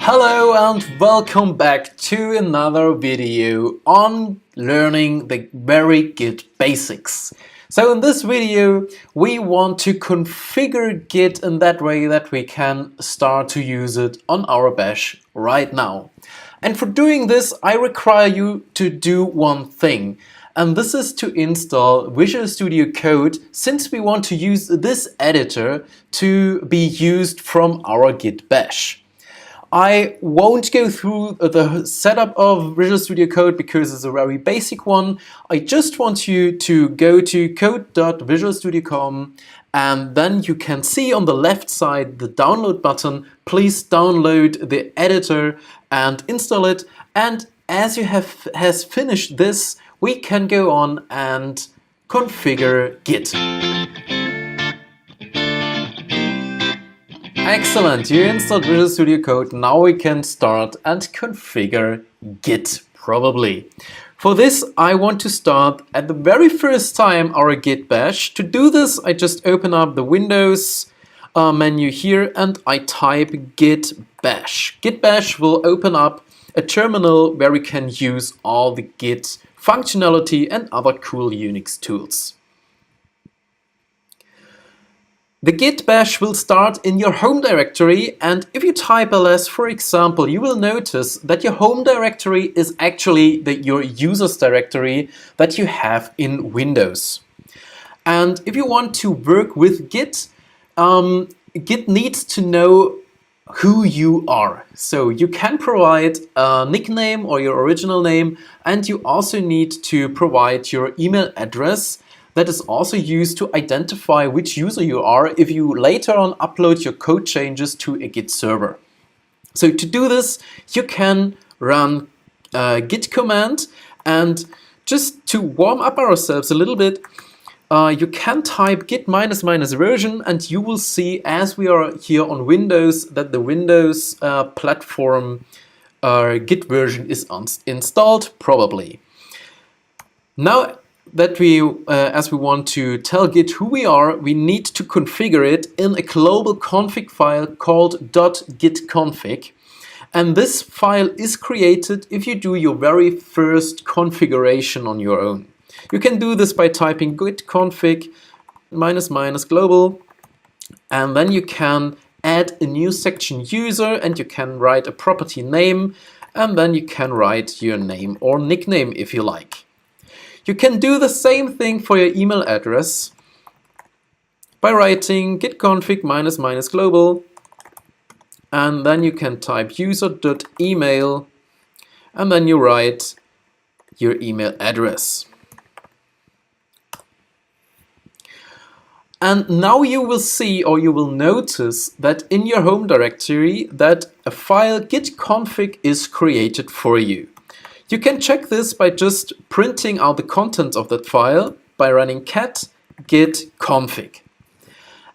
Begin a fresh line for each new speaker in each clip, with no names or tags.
Hello and welcome back to another video on learning the very Git basics. So in this video we want to configure Git in that way that we can start to use it on our bash right now. And for doing this I require you to do one thing. And this is to install Visual Studio Code, since we want to use this editor to be used from our Git bash. I won't go through the setup of Visual Studio Code because it's a very basic one. I just want you to go to code.visualstudio.com and then you can see on the left side the download button. Please download the editor and install it. And as you has finished this, we can go on and configure Git. Excellent, you installed Visual Studio Code. Now we can start and configure Git, probably. For this, I want to start at the very first time our Git bash. To do this, I just open up the Windows menu here and I type git bash. Git bash will open up a terminal where we can use all the Git functionality and other cool Unix tools. The Git bash will start in your home directory, and if you type ls, for example, you will notice that your home directory is actually your users directory that you have in Windows. And if you want to work with Git, Git needs to know who you are. So you can provide a nickname or your original name, and you also need to provide your email address. That is also used to identify which user you are if you later on upload your code changes to a Git server. So to do this, you can run git command, and just to warm up ourselves a little bit, you can type git -- version, and you will see, as we are here on Windows, that the Windows platform Git version is installed, probably. Now that as we want to tell Git who we are, we need to configure it in a global config file called .gitconfig. And this file is created if you do your very first configuration on your own. You can do this by typing gitconfig -- global, and then you can add a new section user, and you can write a property name, and then you can write your name or nickname if you like. You can do the same thing for your email address by writing gitconfig -- global, and then you can type user.email, and then you write your email address. And now you will see, or you will notice, that in your home directory that a file gitconfig is created for you. You can check this by just printing out the contents of that file by running cat gitconfig.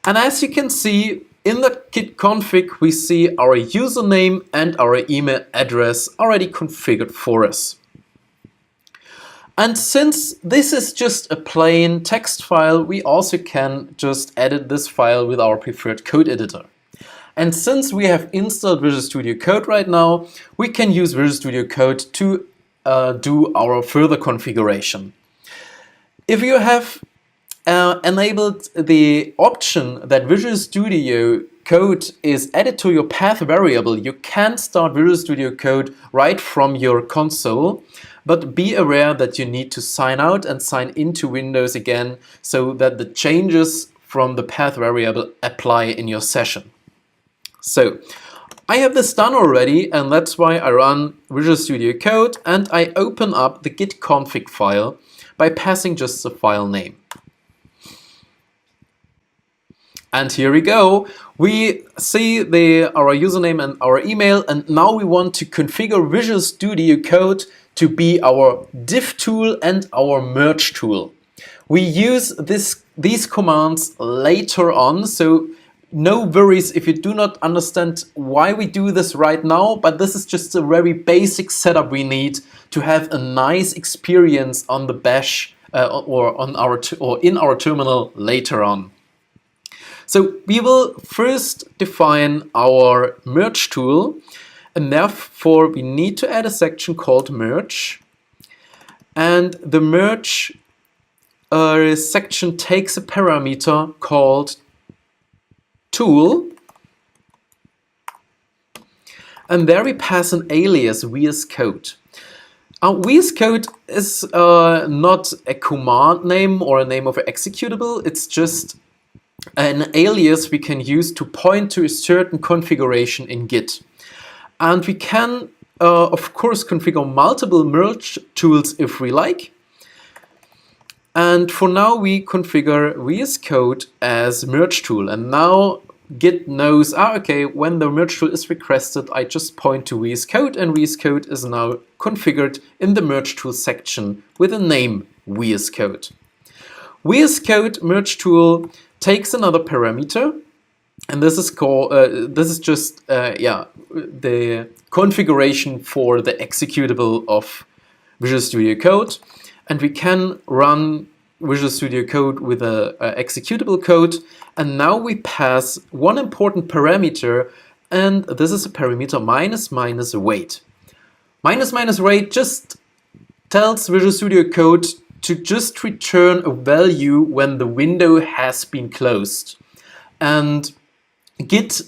And as you can see, in that gitconfig we see our username and our email address already configured for us. And since this is just a plain text file, we also can just edit this file with our preferred code editor. And since we have installed Visual Studio Code right now, we can use Visual Studio Code to do our further configuration. If you have enabled the option that Visual Studio Code is added to your path variable, you can start Visual Studio Code right from your console, but be aware that you need to sign out and sign into Windows again so that the changes from the path variable apply in your session. So I have this done already, and that's why I run Visual Studio Code and I open up the gitconfig file by passing just the file name. And here we go. We see our username and our email, and now we want to configure Visual Studio Code to be our diff tool and our merge tool. We use these commands later on, so no worries if you do not understand why we do this right now, but this is just a very basic setup we need to have a nice experience on the bash or in our terminal later on. So we will first define our merge tool, And therefore we need to add a section called merge. And the merge section takes a parameter called tool. And there we pass an alias VS Code. VS Code is not a command name or a name of an executable. It's just an alias we can use to point to a certain configuration in Git. And we can, of course, configure multiple merge tools if we like. And for now, we configure VS Code as merge tool. And now Git knows, okay, when the merge tool is requested, I just point to VS Code, and VS Code is now configured in the merge tool section with the name VS Code. VS Code merge tool takes another parameter, and this is called this is just the configuration for the executable of Visual Studio Code, and we can run Visual Studio Code with a executable code. And now we pass one important parameter, and this is a parameter --weight. --weight just tells Visual Studio Code to just return a value when the window has been closed. And Git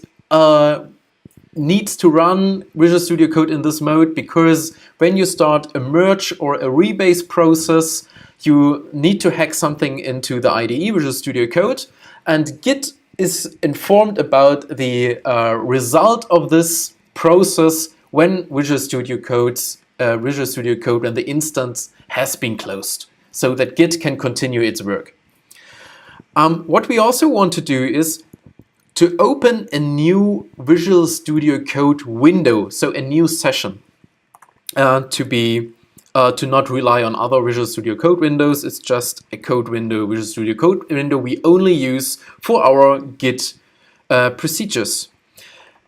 needs to run Visual Studio Code in this mode because when you start a merge or a rebase process, you need to hack something into the IDE, Visual Studio Code, and Git is informed about the result of this process when Visual Studio Code and the instance has been closed, so that Git can continue its work. What we also want to do is to open a new Visual Studio Code window, so a new session, to not rely on other Visual Studio Code windows. It's just a code window, Visual Studio Code window we only use for our Git procedures.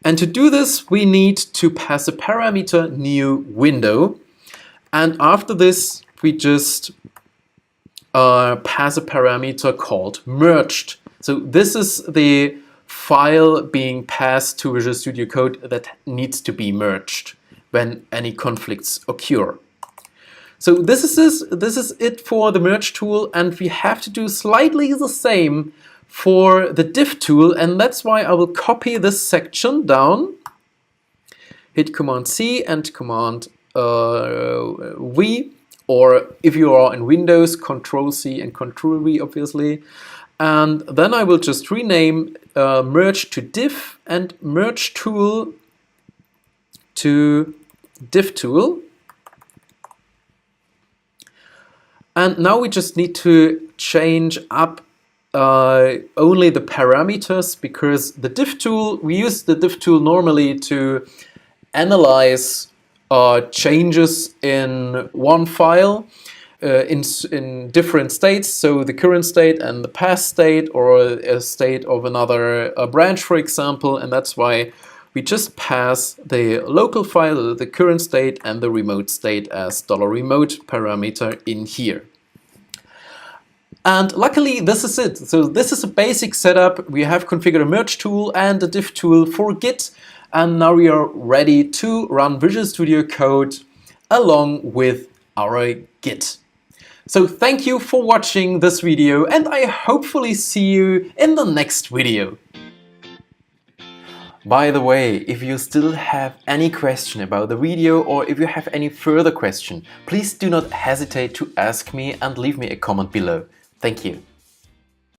And to do this, we need to pass a parameter new window. And after this, we just pass a parameter called merged. So this is the file being passed to Visual Studio Code that needs to be merged when any conflicts occur. So this is it for the merge tool, and we have to do slightly the same for the diff tool, and that's why I will copy this section down, hit Command C and Command V, or if you are in Windows, Control C and Control V, obviously. And then I will just rename merge to diff and merge tool to diff tool. And now we just need to change up only the parameters, because the diff tool, we use the diff tool normally to analyze changes in one file in different states, so the current state and the past state, or a state of another branch, for example, and that's why we just pass the local file, the current state, and the remote state as $remote parameter in here. And luckily, this is it. So this is a basic setup. We have configured a merge tool and a diff tool for Git, and now we are ready to run Visual Studio Code along with our Git. So thank you for watching this video, and I hopefully see you in the next video. By the way, if you still have any question about the video, or if you have any further question, please do not hesitate to ask me and leave me a comment below. Thank you.